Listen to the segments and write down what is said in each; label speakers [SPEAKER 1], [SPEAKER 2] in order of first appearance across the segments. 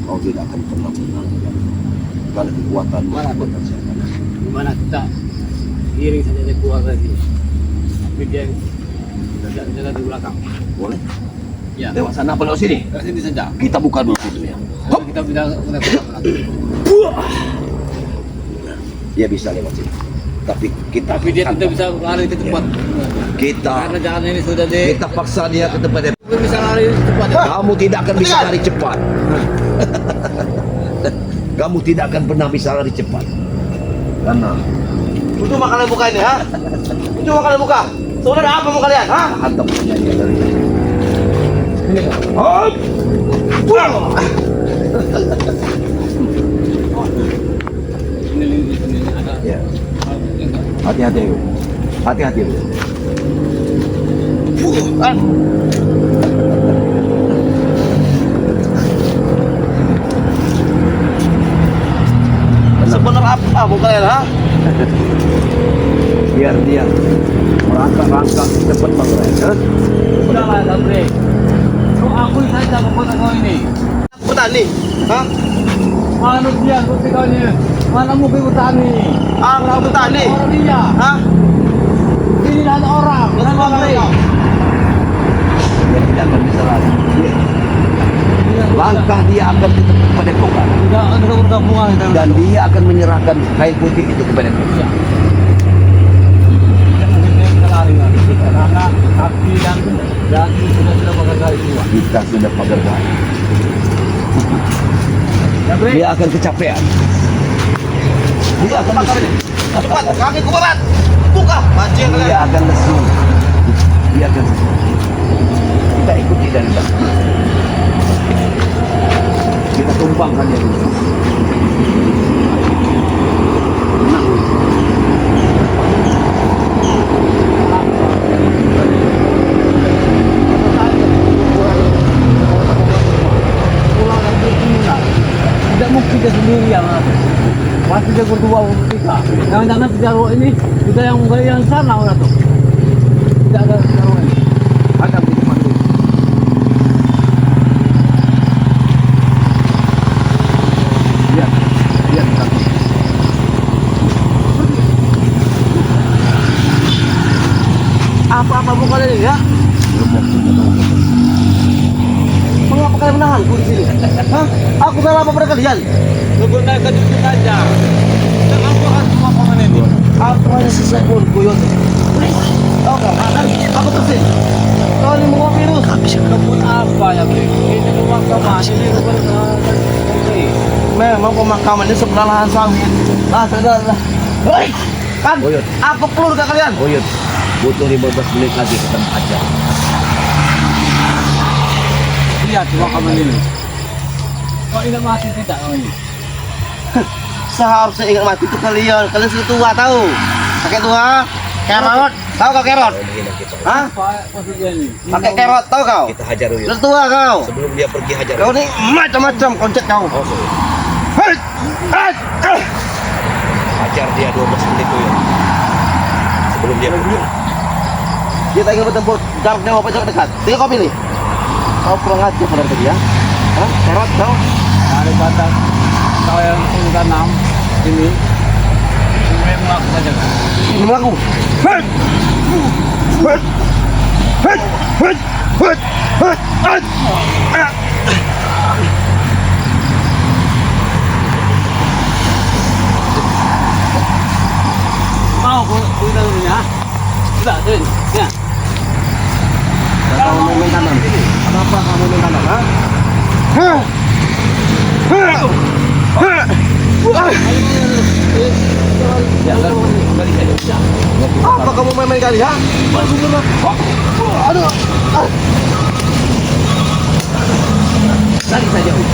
[SPEAKER 1] Kau tidak akan pernah menang. Karena kekuatan
[SPEAKER 2] Gimana kita iring saja dia keluar dari sini. Tapi dia jaga di belakang.
[SPEAKER 1] boleh.
[SPEAKER 2] Ya.
[SPEAKER 1] Lewat sana apa lewat sini?
[SPEAKER 2] Dari sini saja.
[SPEAKER 1] Kita buka dulu pintunya.
[SPEAKER 2] Kita pindah ke belakang.
[SPEAKER 1] Dia bisa lewat sini. Tapi
[SPEAKER 2] Dia tidak bisa lari ke tempat. Karena jalan ini sudah
[SPEAKER 1] kita paksa dia ke tempat dia.
[SPEAKER 2] Dia bisa lari ke tempat.
[SPEAKER 1] Kamu tidak akan bisa lari cepat. Kamu tidak akan pernah bisa lari cepat. Karena
[SPEAKER 3] Itu makanan buka ini, ha? Itu makanan buka. Saudara apa mau kalian, ha?
[SPEAKER 1] hantam punya dia dari sini. Hop!
[SPEAKER 2] Ini ada.
[SPEAKER 1] Ya. Hati-hati yuk. Hati-hati yuk.
[SPEAKER 3] Sebenarnya apa mau kalian, ha?
[SPEAKER 1] Biar dia merangkak-rangkak cepat banget.
[SPEAKER 2] Udahlah, Andre. Kau akui saja kekuatan kau ini.
[SPEAKER 3] Petani, ha?
[SPEAKER 2] Manusia seperti kau ini. Mana mungkin petani?
[SPEAKER 3] Aku petani,
[SPEAKER 2] Orang dia.
[SPEAKER 3] ha?
[SPEAKER 2] Ini ada orang.
[SPEAKER 3] Jangan
[SPEAKER 2] Orang
[SPEAKER 3] kau.
[SPEAKER 1] Dia tidak akan bisa lari. Langkah dia akan ke tempat padepokan.
[SPEAKER 2] Tidak ada perkampungan.
[SPEAKER 1] Dan dia akan menyerahkan kain putih itu kepada kita.
[SPEAKER 2] Kita lari lagi. Karena kaki dan sudah pakai garis dua.
[SPEAKER 1] Kita sudah pagar garis. Dia akan kecapean. Dia akan lesu.
[SPEAKER 3] Cepat, kaki ku berat. Buka, bajing
[SPEAKER 1] Dia
[SPEAKER 3] kalian.
[SPEAKER 1] akan lesu. Dia akan lesu. Kita ikuti dari belakang. Kita tumpangkan dia dulu.
[SPEAKER 2] Tidak mungkin dia sendiri yang pasti dia berdua untuk kita. Jangan-jangan Tijaro ini kita yang sana udah tuh. Tidak ada Tijaro ini.
[SPEAKER 1] Ada di depan dulu. Lihat, lihat kaki.
[SPEAKER 3] Apa-apa mau kalian ini, ya?
[SPEAKER 1] Belum waktunya tahu.
[SPEAKER 3] Mengapa kalian menahanku di sini? Hah? Aku bilang apa pada kalian?
[SPEAKER 2] Sebenarnya itu saja. Jangan buat semua komen ini.
[SPEAKER 3] Aku hanya sesepun kuyut. Tahu kau? Aku tersih. Kau ini mau virus.
[SPEAKER 2] Kebun apa ya, Bre? Ini pemakaman, ini bukan
[SPEAKER 3] Memang pemakaman ini sebelah lahan sawit. Ah, sudah. Hei, kan?
[SPEAKER 1] Buyut.
[SPEAKER 3] Apa keluarga kalian?
[SPEAKER 1] Buyut, butuh 15 menit lagi ke tempat aja.
[SPEAKER 2] lihat pemakaman ini. Kau ingat mati tidak kau ini?
[SPEAKER 3] Seharusnya ingat mati itu kalian. Kalian sudah tua tahu. Pakai tua. Kerot. Tahu kau kerot?
[SPEAKER 1] Kau menghina kita.
[SPEAKER 3] Hah?
[SPEAKER 2] Apa maksudnya ini?
[SPEAKER 3] Pakai kerot tahu kau?
[SPEAKER 1] Kita hajar Uyut.
[SPEAKER 3] Sudah tua kau.
[SPEAKER 1] Sebelum dia pergi hajar.
[SPEAKER 3] Kau ini macam-macam konsep kau.
[SPEAKER 1] Oh, sorry.
[SPEAKER 3] Hei! Hei!
[SPEAKER 1] Hajar dia 12 menit Uyut. Sebelum dia pergi.
[SPEAKER 3] Dia tak ingin bertempur jaraknya apa jarak dekat. Tinggal kau pilih. Kau kurang ajar pada tadi ya. Hah? Kerot kau.
[SPEAKER 2] Daripada kau yang tanam ini, ini mengaku saja.
[SPEAKER 3] Ini mengaku. Hei! Hei! Hei! Hei! Hei! Hei! Hei!
[SPEAKER 2] Mau kau dah dulu ya? Sudah, turun. Ya.
[SPEAKER 3] Kamu main kanan. Kenapa kamu main kanan? Ha? Hah? Hah? Hah?
[SPEAKER 1] Ya, kembali saja.
[SPEAKER 3] Apa kamu main-main kali ha? Aduh.
[SPEAKER 1] Lari saja Uyut.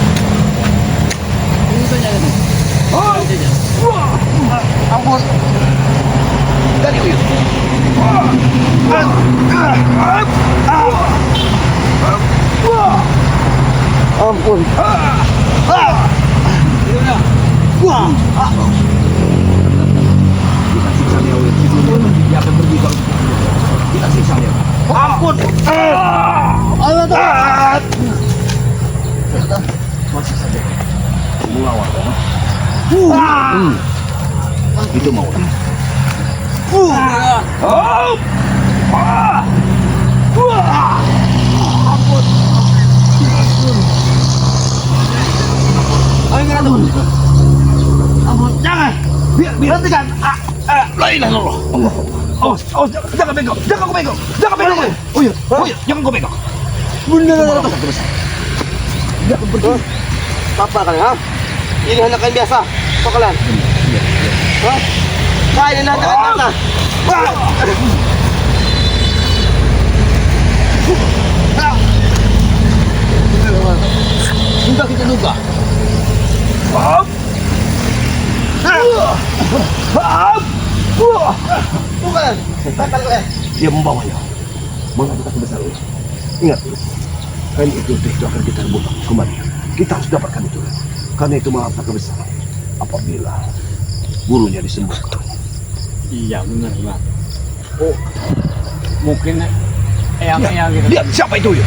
[SPEAKER 2] Ini saja kan.
[SPEAKER 3] Oh. Ampun.
[SPEAKER 1] Lari Uyut.
[SPEAKER 3] Ampun.
[SPEAKER 2] Itu dah.
[SPEAKER 3] Wah.
[SPEAKER 1] Kita siksa dia Uyut. Sebelum dia pergi dia akan pergi kalau kita siksa dia. mengawal kan? Itu mau.
[SPEAKER 3] Ayo ngeratun. Ampun, jangan. Biar hentikan.
[SPEAKER 1] La ilaha illallah. Allah. Jangan pegang. Jangan kau pegang. Jangan pegang. Oh iya, jangan kau pegang.
[SPEAKER 3] Bener. Jangan pergi. Apa kalian, ha? Ini hanya kain biasa. Apa kalian? Hah? Kain ini hanya kain biasa.
[SPEAKER 2] Sudah kita duga.
[SPEAKER 3] Bukan. Batal kalian.
[SPEAKER 1] Dia membawanya. Mengangkat ke besar. Ingat, kain itu akan kita rebut kembali. Kita harus dapatkan itu. Karena itu malapetaka besar. Apabila gurunya disembuhkan.
[SPEAKER 2] Iya benar Pak. Oh, mungkin eyang gitu.
[SPEAKER 1] Lihat siapa itu ya?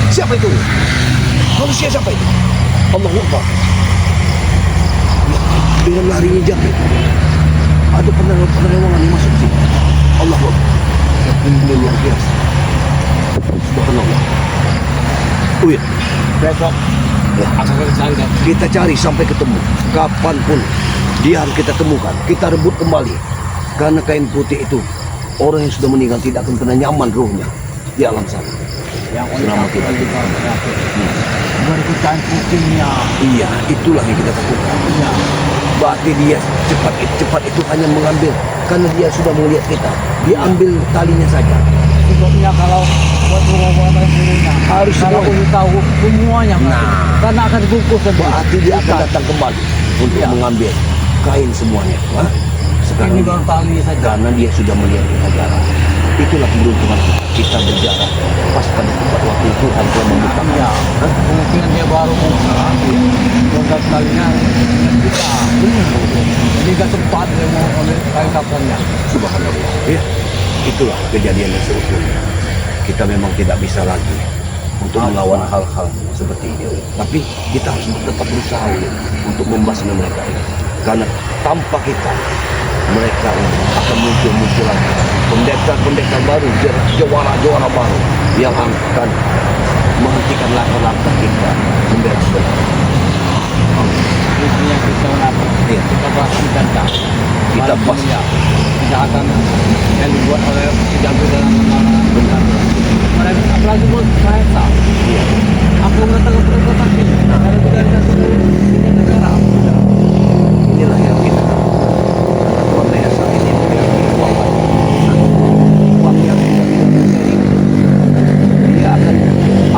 [SPEAKER 1] Siapa itu? Manusia siapa itu? Allah Akbar. Dengan larinya jatuh. Ada penerangan yang masuk sini. Allah Akbar. Ini luar biasa. Subhanallah. Oh iya.
[SPEAKER 2] Besok akan cari.
[SPEAKER 1] Kita cari sampai ketemu. Kapanpun dia harus kita temukan. Kita rebut kembali. Karena kain putih itu orang yang sudah meninggal tidak akan pernah nyaman ruhnya di alam sana.
[SPEAKER 2] Yang
[SPEAKER 1] Selama kita
[SPEAKER 2] berikutan putihnya.
[SPEAKER 1] Iya, itulah yang kita takutkan.
[SPEAKER 2] Iya.
[SPEAKER 1] Berarti dia cepat itu hanya mengambil karena dia sudah melihat kita. Dia ambil talinya saja.
[SPEAKER 2] Sebabnya kalau buat orang-orang gurunya
[SPEAKER 1] Harus
[SPEAKER 2] kalau
[SPEAKER 1] semuanya.
[SPEAKER 2] udah tahu semuanya karena akan dibungkus dan
[SPEAKER 1] Berarti dia akan datang kembali untuk
[SPEAKER 2] Iya.
[SPEAKER 1] mengambil kain semuanya. Hah? Sekarang
[SPEAKER 2] ini baru tali saja.
[SPEAKER 1] karena dia sudah melihat kita jalan. Itulah keberuntungan kita berjalan pas pada tempat waktu itu Tuhan telah membuka.
[SPEAKER 2] Iya. Kemungkinan dia baru mau ambil dompet talinya kita. Jadi gak sempat dia mau ambil kain kapannya.
[SPEAKER 1] Subhanallah. Ya, itulah kejadian yang seutuhnya. Kita memang tidak bisa lagi untuk melawan hal-hal seperti ini. Tapi kita harus tetap berusaha untuk membasmi mereka ini. Karena tanpa kita, mereka akan muncul lagi. Pendekar-pendekar baru, jawara-jawara baru yang akan menghentikan langkah-langkah kita membela saudara.
[SPEAKER 2] Ini yang kita lakukan.
[SPEAKER 1] Iya.
[SPEAKER 2] Kita bahas kita.
[SPEAKER 1] Kita bahas.
[SPEAKER 2] Kejahatan yang dibuat oleh penjaga dalam benar. Mereka apalagi buat mereka.
[SPEAKER 1] Iya.
[SPEAKER 2] Aku datang ke perkotaan ini. Kalau tidak ada ini negara.
[SPEAKER 1] Inilah yang kita Tuhan Esa ini memiliki kekuatan. Uang yang tidak terjadi.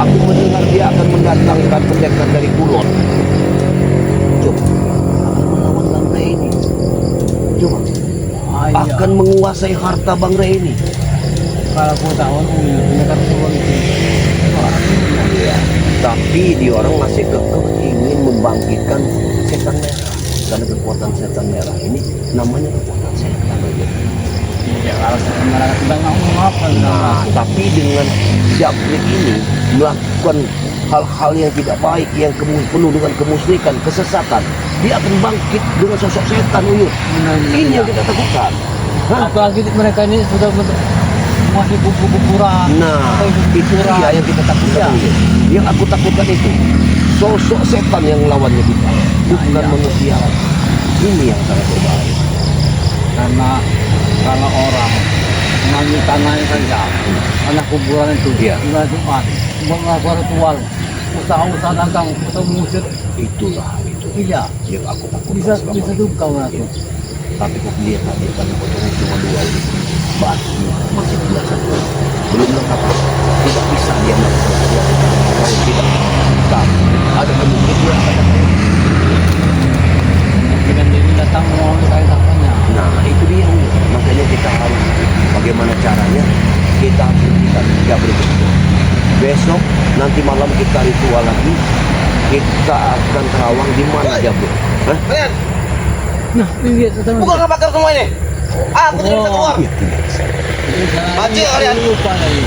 [SPEAKER 1] Aku mendengar dia akan mendatangkan pendekar dari Kulon. Coba, akan melawan Bang Rey ini. Coba, akan menguasai harta Bang Rey ini.
[SPEAKER 2] Kalau aku tahu ini pendekar Kulon itu.
[SPEAKER 1] Iya. Tapi dia orang masih kekeh ingin membangkitkan setan merah. Karena kekuatan setan merah ini namanya kekuatan setan.
[SPEAKER 2] Ya kalau sebenarnya kita nggak mengapa.
[SPEAKER 1] Nah, tapi dengan Jabrik ini melakukan hal-hal yang tidak baik, yang penuh dengan kemusyrikan, kesesatan, dia akan bangkit dengan sosok setan, Uyut. Ini yang kita takutkan. Hah?
[SPEAKER 2] Apalagi mereka ini sudah masih kuburan.
[SPEAKER 1] Nah, itu dia yang kita takutkan, Uyut. Yang aku takutkan itu sosok setan yang lawannya kita, bukan manusia. Ini yang sangat berbahaya.
[SPEAKER 2] Karena kalau orang mengambil tanahnya saja, karena kuburan itu,
[SPEAKER 1] Iya.
[SPEAKER 2] bulan Jumat, buat melakukan ritual, usaha-usaha dagang, usaha musik,
[SPEAKER 1] Itulah itu
[SPEAKER 2] iya,
[SPEAKER 1] yang aku takutkan.
[SPEAKER 2] bisa
[SPEAKER 1] selama
[SPEAKER 2] bisa
[SPEAKER 1] ini.
[SPEAKER 2] juga orang itu.
[SPEAKER 1] Tapi kok lihat tadi karena potongnya cuma 2 ini, batunya masih tinggal 1, belum lengkap, tidak bisa dia melakukan sesuatu kalau tidak kita ada kemungkinan dia akan datang.
[SPEAKER 2] Mungkin jadi datang mau kain kapannya.
[SPEAKER 1] Nah itu dia, makanya kita harus bagaimana caranya kita harus kita Jabrik itu. Besok nanti malam kita ritual lagi, kita akan terawang di mana Jabrik? Hah?
[SPEAKER 3] Kalian,
[SPEAKER 2] Nah, ini dia teman.
[SPEAKER 3] buka nggak bakar semua ini. Aku tidak bisa keluar.
[SPEAKER 1] Iya tidak bisa.
[SPEAKER 3] Baca kalian.
[SPEAKER 2] Lupa lagi.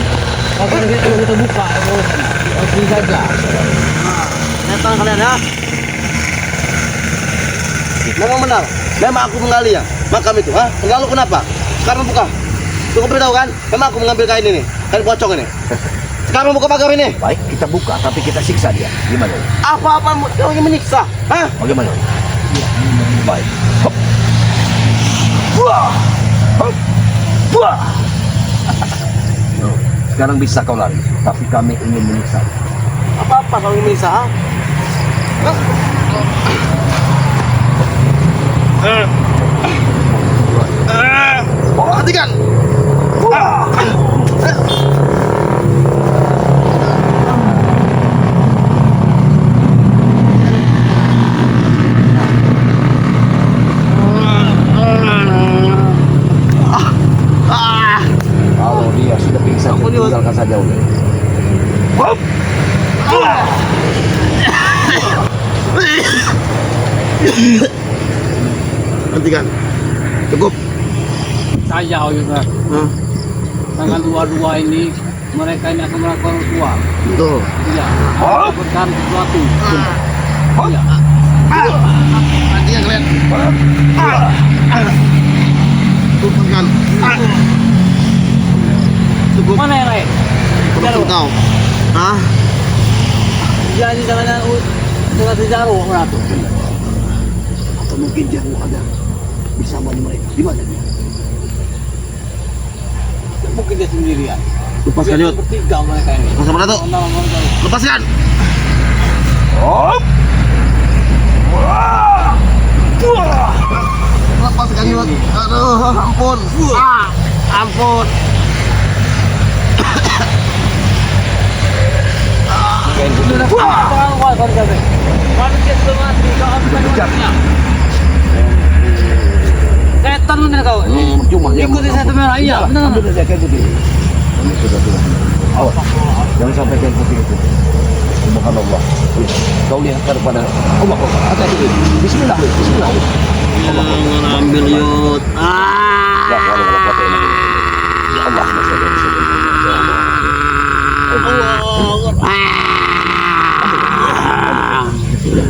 [SPEAKER 2] Kalau kita buka, harus saja.
[SPEAKER 3] Datang kalian ya. Memang benar. Memang aku menggali ya. Makam itu, ha? Lalu kenapa? Sekarang buka. Cukup beritahu kan? Memang aku mengambil kain ini, kain pocong ini. Sekarang buka pagar ini.
[SPEAKER 1] Baik, kita buka, tapi kita siksa dia. Gimana?
[SPEAKER 3] Apa-apa yang ingin menyiksa, ha?
[SPEAKER 1] Bagaimana? Baik. Hop. Wah. Hop. Wah. Sekarang bisa kau lari, tapi kami ingin menyiksa.
[SPEAKER 3] Apa-apa kalau ingin menyiksa, ha? Perhatikan.
[SPEAKER 1] Kalau dia sudah pingsan, tinggalkan saja udah. Hop.
[SPEAKER 3] Hentikan. Cukup.
[SPEAKER 2] Saya juga.
[SPEAKER 3] Hah?
[SPEAKER 2] Tanggal 22 ini mereka ini akan melakukan ritual.
[SPEAKER 3] Betul.
[SPEAKER 2] Iya. Melakukan sesuatu. Iya.
[SPEAKER 3] Hentikan kalian. Tupkan. Cukup.
[SPEAKER 2] Mana yang lain?
[SPEAKER 3] Cukup kau. Hah?
[SPEAKER 2] Jadi dengan sejaru mana tuh?
[SPEAKER 1] Atau mungkin dia ada bersama mereka. Di mana dia?
[SPEAKER 2] Mungkin dia sendirian.
[SPEAKER 3] Lepaskan
[SPEAKER 2] Dia
[SPEAKER 3] Yud.
[SPEAKER 2] bertiga mereka ini.
[SPEAKER 3] Lepaskan Dato. Lepaskan.
[SPEAKER 1] Hop.
[SPEAKER 3] Lepaskan Yud. Aduh, ampun. Ampun.
[SPEAKER 2] Sudah pengawal kau jaga. Manusia sudah mati. Kau ambil manusia. Setan bener kau.
[SPEAKER 1] Cuma dia
[SPEAKER 2] Ikuti setan merah. Iya, benar.
[SPEAKER 1] Ambil saja kayak begini. Sudah. Awas, jangan sampai kayak putih itu. Subhanallah. Kau lihat kepada Allah. Hati-hati. Bismillah. Bismillah.
[SPEAKER 3] Jangan ambil Yud.
[SPEAKER 1] Ya Allah, masya Allah.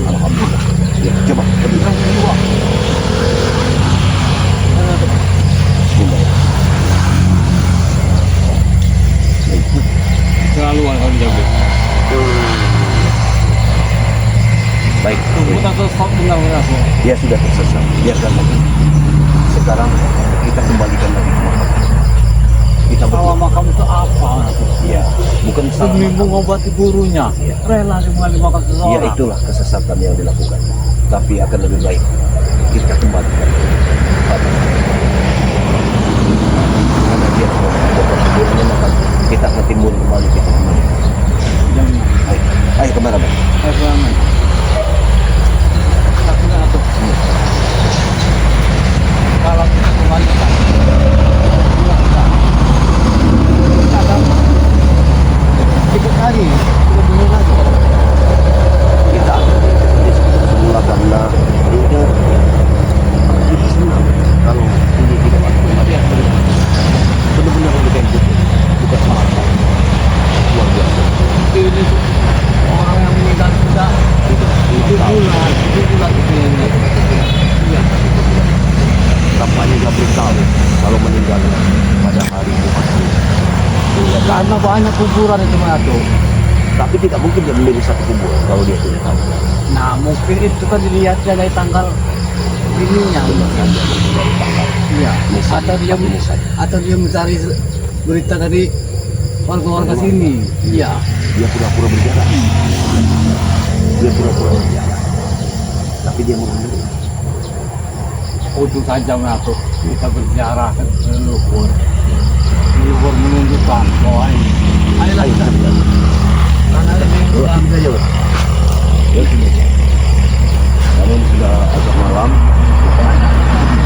[SPEAKER 1] Alhamdulillah. Ya, coba. Bismillah.
[SPEAKER 2] Terlalu kau jaga.
[SPEAKER 1] Baik.
[SPEAKER 2] Kita sesat benar-benar.
[SPEAKER 1] Dia sudah tersesat. Biarkan lagi. Sekarang kita kembalikan lagi ke makam. Kita
[SPEAKER 2] Salah makam itu apa?
[SPEAKER 1] Ya, bukan salah
[SPEAKER 2] Demi
[SPEAKER 1] makam.
[SPEAKER 2] mengobati gurunya.
[SPEAKER 1] Iya.
[SPEAKER 2] Rela mengambil makam
[SPEAKER 1] Ya
[SPEAKER 2] seseorang.
[SPEAKER 1] itulah kesesatan yang dilakukan. Tapi akan lebih baik kita kembalikan pada karena dia sudah prosedurnya, maka kita akan timbul kembali kita kembali.
[SPEAKER 2] Jangan.
[SPEAKER 1] Ayo kemana bang?
[SPEAKER 2] Ramai. Tapi nggak tuh. Kalau kita kembalikan. Tiga kali. Sudah benar lagi.
[SPEAKER 1] Kita semula karena dia kita senang kalau ini tidak akan kembali. Benar-benar bukan itu, bukan semata. Luar biasa.
[SPEAKER 2] Ini orang yang meninggal sudah 7 bulan itu ini. Iya.
[SPEAKER 1] Tampaknya nggak beritahu kalau meninggal pada hari Jumat.
[SPEAKER 2] Karena banyak kuburan itu tuh.
[SPEAKER 1] Tapi tidak mungkin dia memilih satu kuburan kalau dia tidak tahu.
[SPEAKER 2] Nah mungkin itu kan dilihatnya dari tanggal ininya. Iya. Atau dia mencari berita dari warga-warga sini. Iya.
[SPEAKER 1] Dia pura-pura berjalan. Dia pura-pura berjalan. Tapi dia mengambil.
[SPEAKER 2] Untuk saja mengatur kita berziarah ke leluhur. Leluhur menunjukkan bahwa ini. Ayolah kita. Karena ini
[SPEAKER 1] Ya, sini saja, Bang. Ya, sini saja. Namun sudah agak malam.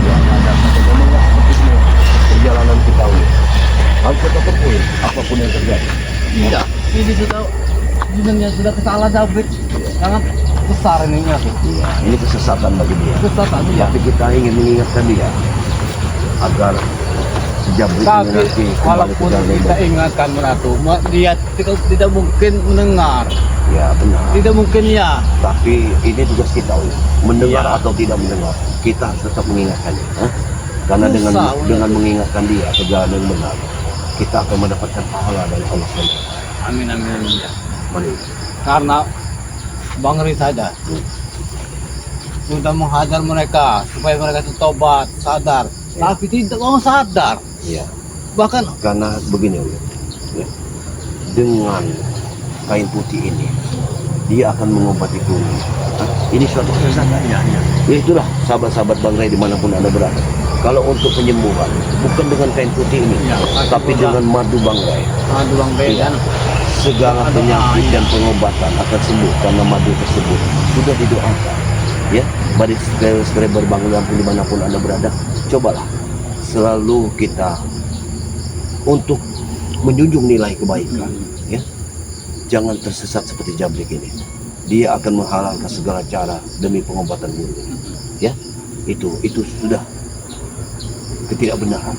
[SPEAKER 1] Ya, ada memang seperti ini perjalanan kita ini. Harus tetap berpulih, apapun yang terjadi.
[SPEAKER 2] Iya. Ini sudah sebenarnya sudah kesalahan David. Sangat besar ininya tuh.
[SPEAKER 1] Ya, ini kesesatan bagi dia.
[SPEAKER 2] Kesalahan dia.
[SPEAKER 1] Tapi kita ingin mengingatkan dia agar sejak
[SPEAKER 2] Tapi
[SPEAKER 1] nanti kembali ke
[SPEAKER 2] walaupun
[SPEAKER 1] jalan yang
[SPEAKER 2] kita
[SPEAKER 1] baik.
[SPEAKER 2] ingatkan Ratu, dia tidak mungkin mendengar,
[SPEAKER 1] Ya benar.
[SPEAKER 2] tidak mungkin ya.
[SPEAKER 1] Tapi ini tugas kita, mendengar
[SPEAKER 2] Iya.
[SPEAKER 1] atau tidak mendengar. kita harus tetap mengingatkannya. Karena
[SPEAKER 2] Susah,
[SPEAKER 1] dengan mengingatkan dia ke jalan yang benar, kita akan mendapatkan pahala dari Allah SWT.
[SPEAKER 2] Amin amin amin. Ya.
[SPEAKER 1] Mari.
[SPEAKER 2] Karena Bang Ri sadar sudah menghadar mereka supaya mereka itu tobat, sadar.
[SPEAKER 1] Ya.
[SPEAKER 2] Tapi tidak mau sadar.
[SPEAKER 1] Iya.
[SPEAKER 2] Bahkan
[SPEAKER 1] Karena begini, ya. Dengan kain putih ini, dia akan mengobati bumi. Ini suatu kesesatan.
[SPEAKER 2] ya.
[SPEAKER 1] Ya itulah sahabat-sahabat Bang Ray dimanapun Anda berada. Kalau untuk penyembuhan, bukan dengan kain putih ini,
[SPEAKER 2] Ya,
[SPEAKER 1] tapi dengan madu Bang Ray.
[SPEAKER 2] Aduh Bang Ri
[SPEAKER 1] Iya.
[SPEAKER 2] dan
[SPEAKER 1] Segala
[SPEAKER 2] Ada
[SPEAKER 1] penyakit
[SPEAKER 2] doanya.
[SPEAKER 1] dan pengobatan akan sembuh karena madu tersebut sudah didoakan. Ya, bagi subscriber Bang Lampung dimanapun Anda berada, cobalah selalu kita untuk menjunjung nilai kebaikan. Ya, jangan tersesat seperti Jabrik ini. Dia akan menghalalkan segala cara demi pengobatan guru. Ya, itu sudah ketidakbenaran.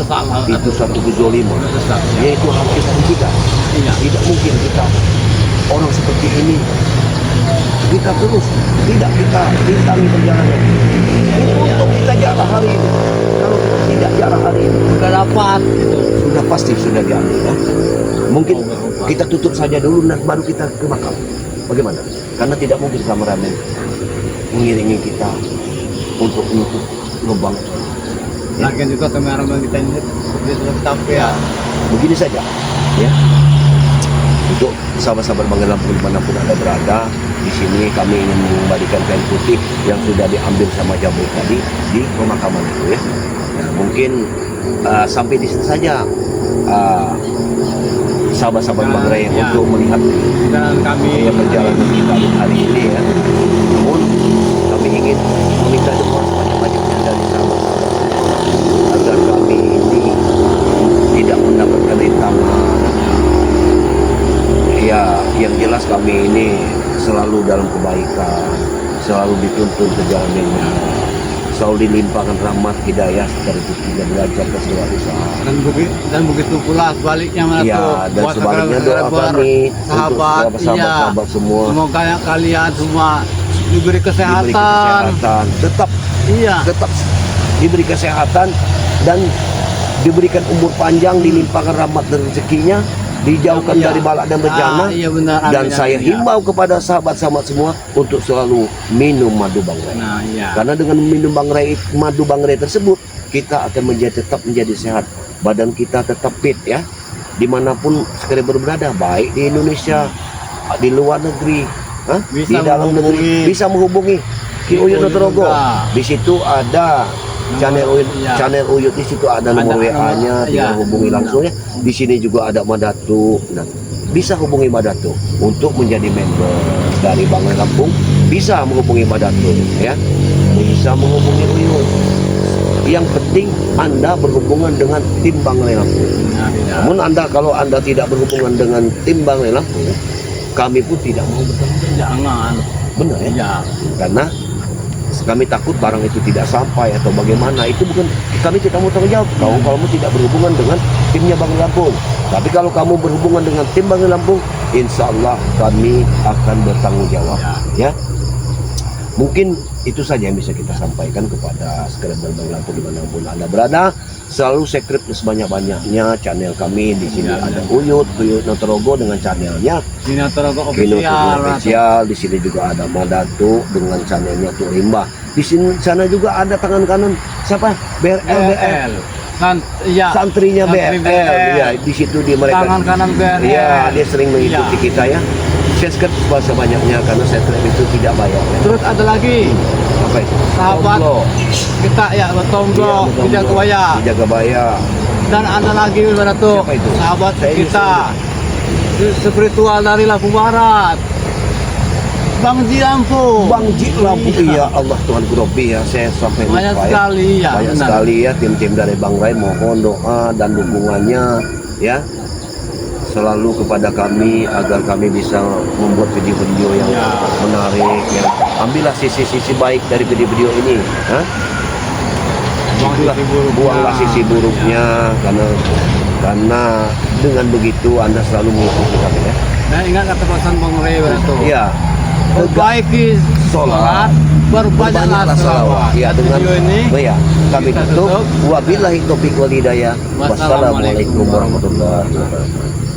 [SPEAKER 2] salah
[SPEAKER 1] Itu satu kezaliman.
[SPEAKER 2] sesat.
[SPEAKER 1] Yaitu harus kita hentikan.
[SPEAKER 2] Iya.
[SPEAKER 1] Tidak mungkin kita orang seperti ini kita terus tidak kita rintangi perjalanan. Untuk kita jarak hari ini. Kalau kita tidak jarak hari ini,
[SPEAKER 2] Sudah dapat itu.
[SPEAKER 1] sudah pasti sudah diambil. Ya? Mungkin kita tutup saja dulu dan baru kita ke makam. Bagaimana? Karena tidak mungkin kameramen mengiringi kita untuk menutup lubang.
[SPEAKER 2] Lagian juga kameramen kita ini tetap ya.
[SPEAKER 1] Begini saja, ya. Untuk sahabat-sahabat Bang Lampung dimanapun Anda berada, di sini kami ingin mengembalikan kain putih yang sudah diambil sama Jabrik tadi di pemakaman itu, ya. Nah, mungkin sampai di sini saja sahabat-sahabat Bang Ray
[SPEAKER 2] Ya.
[SPEAKER 1] untuk melihat
[SPEAKER 2] Dan kami
[SPEAKER 1] perjalanan kita hari ini, ya. Namun kami ingin meminta doa sebanyak-banyaknya dari sahabat-sahabat agar kami ini tidak mendapatkan rintangan. Ya, yang jelas kami ini selalu dalam kebaikan, selalu dituntun ke jalan yang benar, selalu dilimpahkan rahmat hidayah dari Gusti yang belajar ke segala usaha.
[SPEAKER 2] dan begitu pula sebaliknya mana tuh
[SPEAKER 1] Ya, dan
[SPEAKER 2] buat
[SPEAKER 1] sebaliknya doa
[SPEAKER 2] saudara-saudara
[SPEAKER 1] kami
[SPEAKER 2] sahabat,
[SPEAKER 1] untuk sahabat-sahabat semua
[SPEAKER 2] semoga kalian semua diberi
[SPEAKER 1] diberi
[SPEAKER 2] kesehatan.
[SPEAKER 1] kesehatan, tetap
[SPEAKER 2] Iya.
[SPEAKER 1] diberi kesehatan dan diberikan umur panjang, dilimpahkan rahmat dan rezekinya, dijauhkan
[SPEAKER 2] Iya.
[SPEAKER 1] dari balak dan bencana.
[SPEAKER 2] Iya benar.
[SPEAKER 1] Dan
[SPEAKER 2] Amin,
[SPEAKER 1] saya
[SPEAKER 2] amin, ya.
[SPEAKER 1] himbau kepada sahabat-sahabat semua untuk selalu minum madu Bang Ray.
[SPEAKER 2] Nah, iya.
[SPEAKER 1] Karena dengan minum madu Bang Ray tersebut, kita akan tetap menjadi sehat. Badan kita tetap fit, ya. Dimanapun subscriber berada, baik di Indonesia, di luar negeri, di
[SPEAKER 2] Bisa
[SPEAKER 1] dalam negeri,
[SPEAKER 2] menghubungi.
[SPEAKER 1] bisa menghubungi Ki Uyut Nugroho.
[SPEAKER 2] juga.
[SPEAKER 1] Di situ ada channel Uyut,
[SPEAKER 2] Iya.
[SPEAKER 1] channel Uyut di situ ada nomor
[SPEAKER 2] Ada
[SPEAKER 1] WA-nya,
[SPEAKER 2] nomor,
[SPEAKER 1] tinggal
[SPEAKER 2] iya.
[SPEAKER 1] hubungi langsung, ya. Di sini juga ada Madatu. Nah, bisa hubungi Madatu untuk menjadi member dari Bang Lampung. Bisa menghubungi Madatu, ya. Bisa menghubungi Uyut. Yang penting Anda berhubungan dengan tim Bang Lampung.
[SPEAKER 2] Nah, iya.
[SPEAKER 1] Namun kalau Anda tidak berhubungan dengan tim Bang Lampung, kami pun tidak mau bertanggung jawab.
[SPEAKER 2] Jangan.
[SPEAKER 1] Benar, ya?
[SPEAKER 2] Iya.
[SPEAKER 1] Karena kami takut barang itu tidak sampai atau bagaimana. Itu bukan, kami tidak mau tanggung jawab. Kamu tidak berhubungan dengan timnya Bang Lampung. Tapi kalau kamu berhubungan dengan tim Bang Lampung, insya Allah kami akan bertanggung jawab, ya. Mungkin itu saja yang bisa kita sampaikan kepada subscriber Bang Lampung dimanapun Anda berada. Selalu subscribe sebanyak-banyaknya channel kami. Di sini
[SPEAKER 2] Ya,
[SPEAKER 1] ada Uyut Nugroho dengan channelnya
[SPEAKER 2] Sinatorogo
[SPEAKER 1] Kino
[SPEAKER 2] official.
[SPEAKER 1] Official. Di sini juga ada Madatu dengan channelnya Tuh Rimba. Di sini sana juga ada tangan kanan siapa? BRL.
[SPEAKER 2] Iya.
[SPEAKER 1] Santrinya
[SPEAKER 2] Santri
[SPEAKER 1] BRL. Ya, di situ dia mereka.
[SPEAKER 2] Tangan kanan BRL.
[SPEAKER 1] Iya, dia sering mengikuti
[SPEAKER 2] Iya.
[SPEAKER 1] kita, ya. Subscribe sebanyaknya karena subscribe itu tidak bayar, ya.
[SPEAKER 2] Terus ada lagi
[SPEAKER 1] Apa itu?
[SPEAKER 2] sahabat
[SPEAKER 1] Tomblo.
[SPEAKER 2] kita ya Betonggo
[SPEAKER 1] Iya,
[SPEAKER 2] di Jagabaya.
[SPEAKER 1] Di Jagabaya.
[SPEAKER 2] Dan ada lagi mana tuh
[SPEAKER 1] Siapa itu?
[SPEAKER 2] sahabat
[SPEAKER 1] Saya
[SPEAKER 2] kita spiritual dari Lampung Barat, Bang Ji Lampung.
[SPEAKER 1] Bang Ji Lampung. Iya, Allah Tuhan Kurobi, ya. Saya sampai lupa,
[SPEAKER 2] Banyak
[SPEAKER 1] ya.
[SPEAKER 2] sekali, ya,
[SPEAKER 1] Banyak
[SPEAKER 2] benar.
[SPEAKER 1] sekali, ya, tim-tim dari Bang Ray. Mohon doa dan dukungannya, ya, selalu kepada kami agar kami bisa membuat video-video yang
[SPEAKER 2] Ya.
[SPEAKER 1] menarik, ya. Ambillah sisi-sisi baik dari video-video ini,
[SPEAKER 2] Buang
[SPEAKER 1] Itulah,
[SPEAKER 2] sisi buruknya.
[SPEAKER 1] buanglah sisi buruknya, karena dengan begitu Anda selalu mengikuti kami, ya.
[SPEAKER 2] Dan ingat kata pesan Bang Ray itu.
[SPEAKER 1] Iya.
[SPEAKER 2] Perbaiki
[SPEAKER 1] Sholat,
[SPEAKER 2] sholat, berbanyaklah salawat.
[SPEAKER 1] Ya, dengan
[SPEAKER 2] Video ini
[SPEAKER 1] ya, kami
[SPEAKER 2] kita
[SPEAKER 1] tutup.
[SPEAKER 2] tutup.
[SPEAKER 1] Wabillahi taufiq wal hidayah. Wassalamualaikum warahmatullahi wabarakatuh.